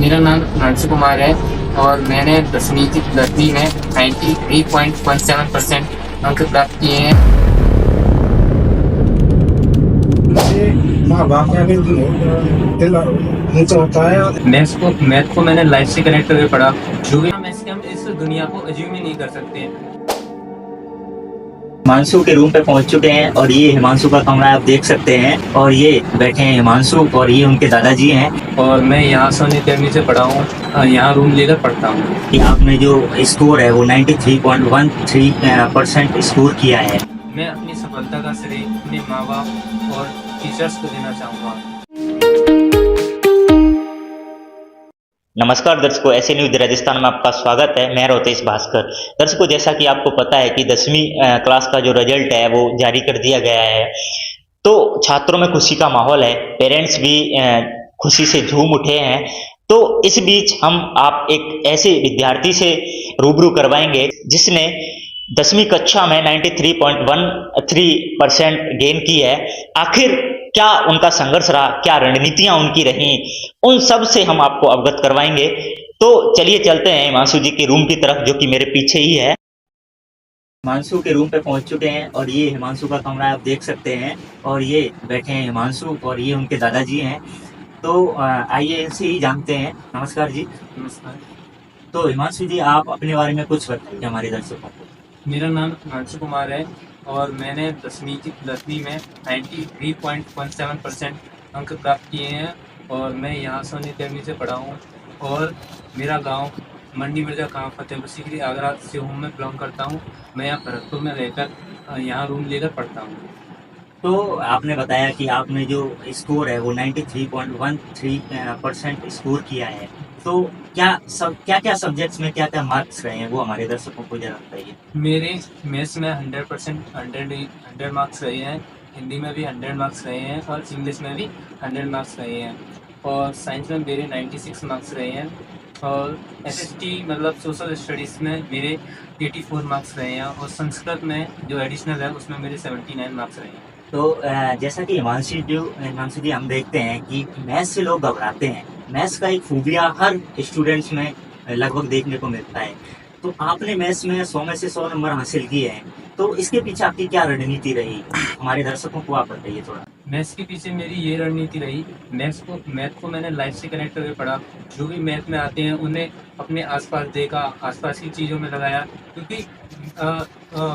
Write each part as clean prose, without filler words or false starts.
मेरा नाम हिमांशु कुमार है और मैंने 10वीं में 93.17% अंक प्राप्त किए हैं। माँ बाप का भी दिल ऊंचा होता है। मैथ को मैंने लाइफ से कनेक्ट करके पढ़ा, जो भी मैथ्स के हम इस दुनिया को अज्यूम ही नहीं कर सकते हैं। हिमांशु के रूम पे पहुंच चुके हैं और ये हिमांशु का कमरा आप देख सकते हैं और ये बैठे हैं हिमांशु और ये उनके दादाजी हैं। और मैं यहाँ सोनी अकेडमी से पढ़ा हूँ, यहाँ रूम लेकर पढ़ता हूँ। कि आपने जो स्कोर है वो 93.13% स्कोर किया है। मैं अपनी सफलता का श्रेय अपने माँ बाप और टीचर्स को देना चाहूँगा। नमस्कार दर्शकों, ऐसे न्यूज राजस्थान में आपका स्वागत है। मैं रोतेश भास्कर। दर्शकों, जैसा कि आपको पता है कि 10वीं क्लास का जो रिजल्ट है वो जारी कर दिया गया है, तो छात्रों में खुशी का माहौल है, पेरेंट्स भी खुशी से झूम उठे हैं। तो इस बीच हम आप एक ऐसे विद्यार्थी से रूबरू करवाएंगे जिसने 10वीं कक्षा में 93.13% गेन की है। आखिर क्या उनका संघर्ष रहा, क्या रणनीतियां उनकी रही, उन सब से हम आपको अवगत करवाएंगे। तो चलिए चलते हैं हिमांशु जी के रूम की तरफ, जो कि मेरे पीछे ही है। हिमांशु के रूम पे पहुंच चुके हैं और ये हिमांशु का कमरा आप देख सकते हैं और ये बैठे हैं हिमांशु और ये उनके दादाजी हैं। तो आइए इनसे ही जानते हैं। नमस्कार जी। नमस्कार। तो हिमांशु जी, आप अपने बारे में कुछ बताइए हमारे दर्शकों को। मेरा नाम हिमांशु कुमार है और मैंने 10वीं में 93.17% अंक प्राप्त किए हैं और मैं यहाँ सोनी अकेडमी से पढ़ा हूँ। और मेरा गांव मंडी मिर्जा गाँव फतेहपुर सीकरी आगरा से हूँ, मैं बिलोंग करता हूँ। मैं यहाँ भरतपुर में रहकर यहाँ रूम लेकर पढ़ता हूँ। तो आपने बताया कि आपने जो स्कोर है वो 93.13% स्कोर किया है। तो क्या क्या सब्जेक्ट्स में क्या मार्क्स रहे हैं वो हमारे दर्शकों को जरा बताइए। मेरे मैथ्स में 100% मार्क्स रहे हैं, हिंदी में भी 100 मार्क्स रहे हैं और इंग्लिश में भी 100 मार्क्स रहे हैं। और साइंस में मेरे 96 मार्क्स रहे हैं और एसएसटी मतलब सोशल स्टडीज़ में मेरे 84 मार्क्स रहे हैं और संस्कृत में जो एडिशनल है उसमें मेरे 79 मार्क्स रहे हैं। तो जैसा कि हिमांशु जी हम देखते हैं कि मैथ्स से लोग घबराते हैं। मैथ्स का एक खूबिया हर स्टूडेंट्स में लगभग देखने को मिलता है। तो आपने मैथ्स में 100 में से 100 नंबर हासिल किए हैं, तो इसके पीछे आपकी क्या रणनीति रही, हमारे दर्शकों को आप बताइए थोड़ा। मैथ्स के पीछे मेरी ये रणनीति रही, मैथ को मैंने लाइफ से कनेक्ट करके पढ़ा। जो भी मैथ में आते हैं उन्हें अपने आसपास देखा, आसपास की चीज़ों में लगाया, क्योंकि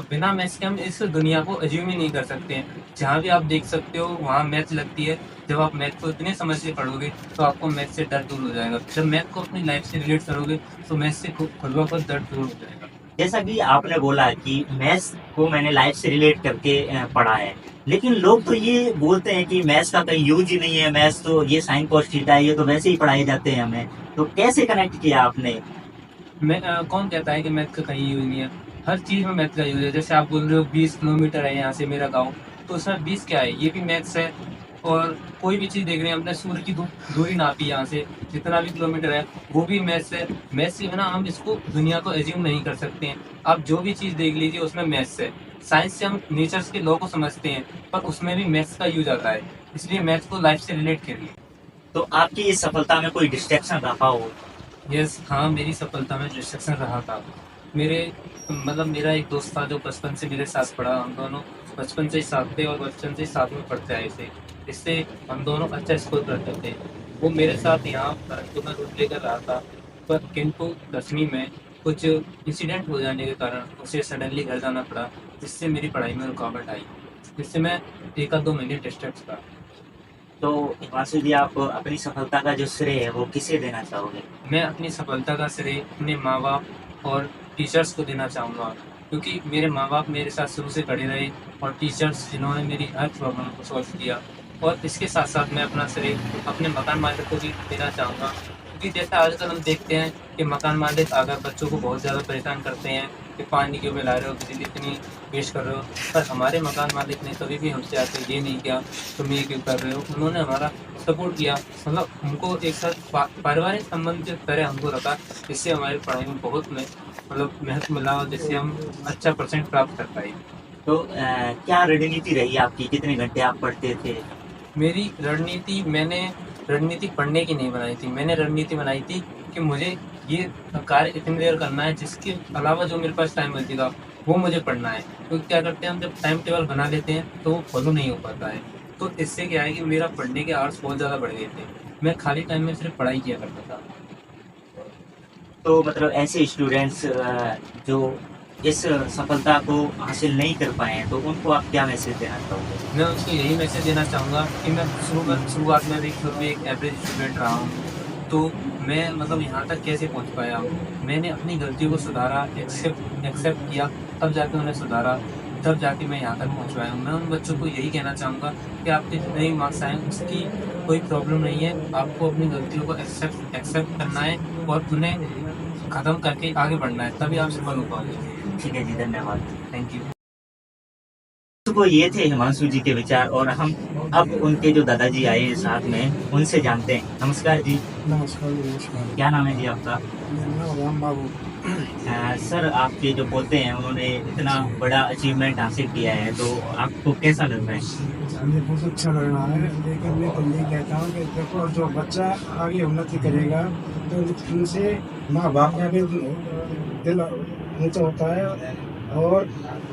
बिना मैथ्स के हम इस दुनिया को अज्यूम ही नहीं कर सकते हैं। जहाँ भी आप देख सकते हो वहाँ मैथ लगती है। जब आप मैथ को इतने समझ से पढ़ोगे तो आपको मैथ से डर दूर हो जाएगा। जब मैथ को अपनी लाइफ से रिलेट करोगे तो मैथ से खुद ब खुद डर दूर हो जाएगा। जैसा कि आपने बोला कि मैथ्स को मैंने लाइफ से रिलेट करके पढ़ा है, लेकिन लोग तो ये बोलते हैं कि मैथ्स का कहीं यूज ही नहीं है, मैथ्स तो ये साइन कॉस थीटा है, ये तो वैसे ही पढ़ाए जाते हैं हमें। तो कैसे कनेक्ट किया आपने? कौन कहता है कि मैथ का कहीं यूज नहीं है? हर चीज़ में मैथ का यूज है। जैसे आप बोल रहे हो 20 किलोमीटर है यहाँ से मेरा गाँव, तो उसमें 20 क्या है, ये भी मैथ्स है। और कोई भी चीज़ देख रहे हैं, अपने सूर्य की दूरी नापी यहाँ से, जितना भी किलोमीटर है वो भी मैथ्स है। मैथ्स से बिना हम इसको दुनिया को एज्यूम नहीं कर सकते हैं। आप जो भी चीज़ देख लीजिए उसमें मैथ्स है। साइंस से हम नेचर्स के लॉ को समझते हैं, पर उसमें भी मैथ्स का यूज आता है, इसलिए मैथ्स को लाइफ से रिलेट करिए। तो आपकी इस सफलता में कोई डिस्ट्रैक्शन रहा हो? यस, हाँ, मेरी सफलता में डिस्ट्रक्शन रहा था। मेरा एक दोस्त था जो बचपन से मेरे साथ पढ़ा। हम दोनों बचपन से ही साथ थे और बचपन से ही साथ में पढ़ते आए थे, इससे हम दोनों अच्छा स्कोर करते थे। वो मेरे साथ यहाँ भरतपुर में रूम लेकर रहा था, पर किंतु 10वीं में कुछ इंसिडेंट हो जाने के कारण उसे सडनली घर जाना पड़ा, जिससे मेरी पढ़ाई में रुकावट आई, जिससे मैं 1-2 महीने डिस्ट्रैक्ट था। तो हिमांशु जी, आप अपनी सफलता का जो श्रेय है वो किसे देना चाहोगे? मैं अपनी सफलता का श्रेय अपने माँ बाप और टीचर्स को देना चाहूँगा, क्योंकि मेरे माँ बाप मेरे साथ शुरू से खड़े रहे और टीचर्स जिन्होंने मेरी हर प्रॉब्लम को सॉल्व किया। और इसके साथ साथ मैं अपना श्रेय अपने मकान मालिक को भी देना चाहूँगा, क्योंकि जैसा आजकल हम देखते हैं कि मकान मालिक आकर बच्चों को बहुत ज़्यादा परेशान करते हैं कि पानी क्यों मिला रहे हो, बिजली इतनी वेस्ट कर रहे हो। पर हमारे मकान मालिक ने कभी भी हमसे आकर ये नहीं किया तुम ये क्यों कर रहे हो। उन्होंने हमारा सपोर्ट किया, मतलब हमको एक साथ पारिवारिक संबंध की तरह हमको रखा, जिससे हमारी पढ़ाई में बहुत महत्व मिला और जिससे हम अच्छा % प्राप्त कर पाए। तो क्या रणनीति रही आपकी? कितने घंटे आप पढ़ते थे? मेरी रणनीति, मैंने रणनीति पढ़ने की नहीं बनाई थी, मैंने रणनीति बनाई थी कि मुझे ये कार्य इतनी देर करना है, जिसके अलावा जो मेरे पास टाइम बचेगा वो मुझे पढ़ना है। क्योंकि क्या करते हैं हम, जब टाइम टेबल बना लेते हैं तो वो फॉलो नहीं हो पाता है। तो इससे क्या है कि मेरा पढ़ने के आवर्स बहुत ज़्यादा बढ़ गए थे। मैं खाली टाइम में सिर्फ पढ़ाई किया करता था। तो मतलब ऐसे स्टूडेंट्स जो इस सफलता को हासिल नहीं कर पाए हैं, तो उनको आप क्या मैसेज देना चाहोगे? मैं उसको यही मैसेज देना चाहूँगा कि मैं शुरुआत में भी खुद भी एक एवरेज स्टूडेंट रहा हूँ। तो मैं मतलब यहाँ तक कैसे पहुँच पाया हूँ, मैंने अपनी गलतियों को सुधारा, एक्सेप्ट किया, तब जाके उन्हें सुधारा, तब जाके मैं यहाँ तक पहुँच पाया हूँ। मैं उन बच्चों को यही कहना चाहूँगा कि आपके जितने भी मार्क्स आए उसकी कोई प्रॉब्लम नहीं है, आपको अपनी गलतियों को एक्सेप्ट करना है और उन्हें ख़त्म करके आगे बढ़ना है, तभी आप सफल हो पाओगे। ठीक है जी, धन्यवाद। Thank you. तो ये थे हिमांशु जी के विचार, और हम अब उनके जो दादाजी आए हैं साथ में, उनसे जानते हैं। नमस्कार जी। नमस्कार नमस्कार। क्या नाम है जी आपका? मेरा नाम राम बाबू। सर, आपके जो पोते हैं उन्होंने इतना बड़ा अचीवमेंट हासिल किया है, तो आपको कैसा लग रहा है? मुझे बहुत अच्छा लग रहा है, लेकिन मैं तो यही कहता हूँ कि देखो, जो बच्चा आगे उन्नति करेगा तो उनसे माँ बाप का भी दिल ऊंचा होता है। और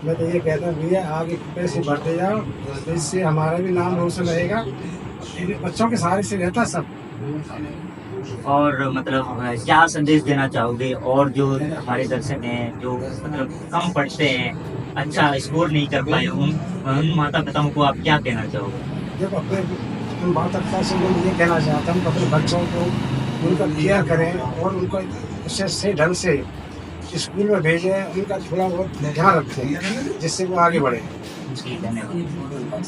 मैं तो ये कहता हूँ भैया, आगे पैसे बढ़ते जाओ, तो इससे हमारा भी नाम रोशन रहेगा। इन बच्चों के सहारे से रहता सब। और मतलब क्या संदेश देना चाहोगे, और जो हमारे दर्शक हैं जो मतलब कम पढ़ते हैं, अच्छा स्कोर नहीं कर पाए, उन माता पिताओं को आप क्या कहना चाहोगे? जब अपने माता पिता से मैं ये कहना चाहता हूँ कि अपने बच्चों को उनका केयर करें और उनको अच्छे सही ढंग से स्कूल में भेजें, उनका थोड़ा बहुत ध्यान रखें, जिससे वो आगे बढ़े। जी, धन्यवाद।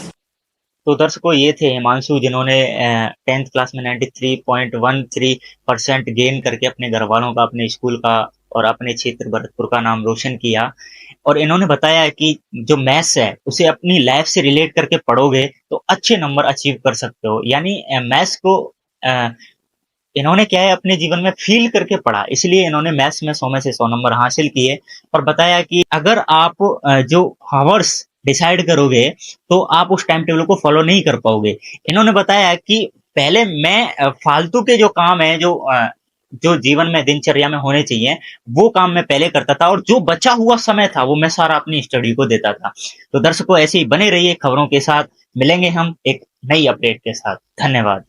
तो दर्शकों, ये थे हिमांशु, जिन्होंने 10th क्लास में 93.13% गेन करके अपने घर वालों का, अपने स्कूल का और अपने क्षेत्र भरतपुर का नाम रोशन किया। और इन्होंने बताया कि जो मैथ्स है उसे अपनी लाइफ से रिलेट करके पढ़ोगे तो अच्छे नंबर अचीव कर सकते हो। यानी मैथ्स को इन्होंने क्या है, अपने जीवन में फील करके पढ़ा, इसलिए इन्होंने मैथ्स में 100 में से 100 नंबर हासिल किए। और बताया कि अगर आप जो हावर्स डिसाइड करोगे तो आप उस टाइम टेबल को फॉलो नहीं कर पाओगे। इन्होंने बताया कि पहले मैं फालतू के जो काम है, जो जीवन में दिनचर्या में होने चाहिए, वो काम मैं पहले करता था, और जो बचा हुआ समय था वो मैं सारा अपनी स्टडी को देता था। तो दर्शकों, ऐसे ही बने रहिए खबरों के साथ। मिलेंगे हम एक नई अपडेट के साथ। धन्यवाद।